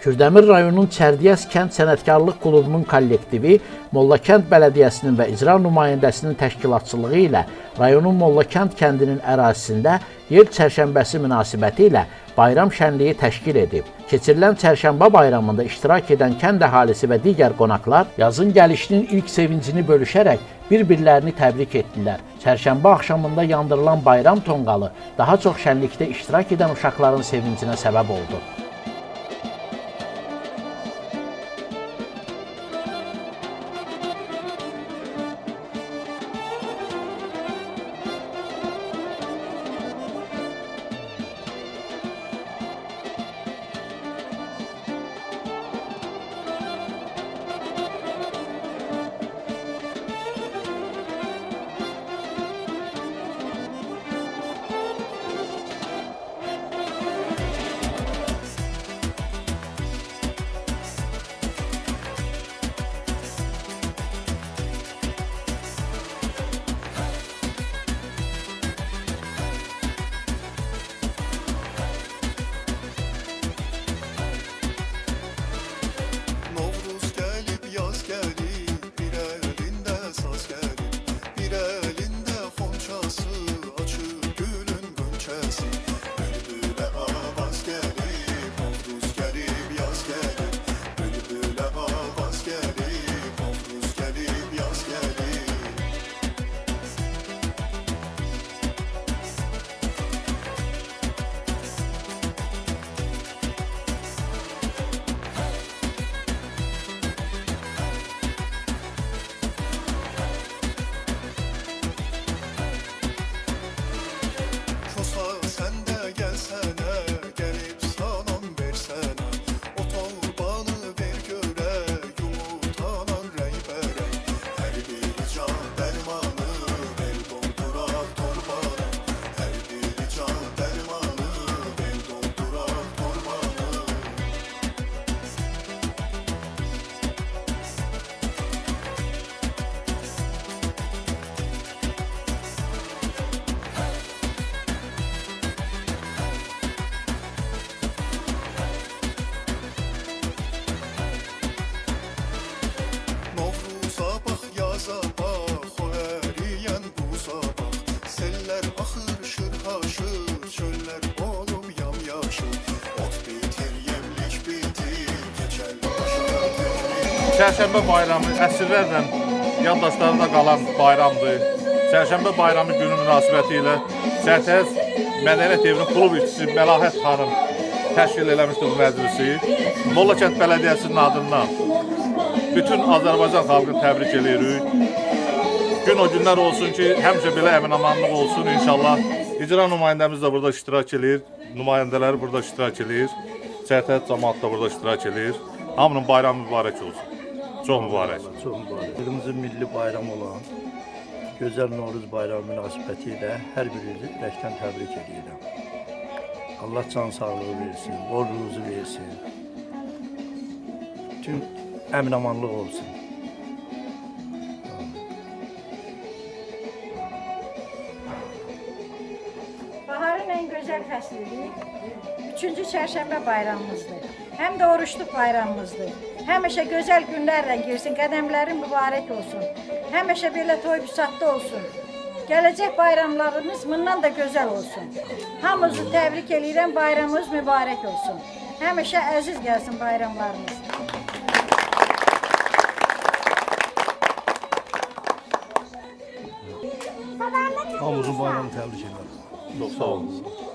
Kürdəmir rayonunun Çərdiyəz kənd sənətkarlıq klubunun kollektivi Mollakənd Bələdiyyəsinin və icra nümayəndəsinin təşkilatçılığı ilə rayonun Mollakənd kəndinin ərazisində yer çərşənbəsi münasibəti ilə bayram şənliyi təşkil edib. Keçirilən çərşənbə bayramında iştirak edən kənd əhalisi və digər qonaqlar yazın gəlişinin ilk sevincini bölüşərək bir-birlərini təbrik etdilər. Çərşənbə axşamında yandırılan bayram tonqalı daha çox şənlikdə iştirak edən uşaqların sevincinə səbəb oldu. Çərşənbə bayramı əsrlərlə yaddaşlarında qalan bayramdır. Çərşənbə bayramı günü münasibəti ilə Çərtəz Mədəniyyət Evinin klub işçisi Məlahət xanım təşkil eləmişdir bu məclisi. Mollakənd Bələdiyyəsinin adından bütün Azərbaycan xalqını təbrik edirik. Gün o günlər olsun ki, həmişə belə əmin-amanlıq olsun inşallah. İcra nümayəndəmiz də burada iştirak edir, nümayəndələri burada iştirak edir, Çərtəz cəmaatı da burada iştirak edir. Hamının bayramı mübarək olsun. Çox mübarək. Çox mübarək. Xalqımızın milli bayramı olan Gözəl Novruz bayramı münasibəti ilə hər birinizi ürəkdən təbrik edirəm. Allah can sağlığı versin, bol ruzu versin. Bütün əmin-amanlıq olsun. Baharın en güzel fəslidir. 3-cü çərşənbə bayramımızdır. Həm də oruçluq bayramımızdır. Həmişə gözəl günlərlə girsin, qədəmlərin mübarək olsun. Həmişə belə toy-büsatda olsun. Gələcək bayramlarımız bundan da gözəl olsun. Hamınızı təbrik edirəm, bayramımız mübarək olsun. Həmişə əziz gəlsin bayramlarımız. Hamımızın bayramı təbrik edirəm. Çox sağ olun.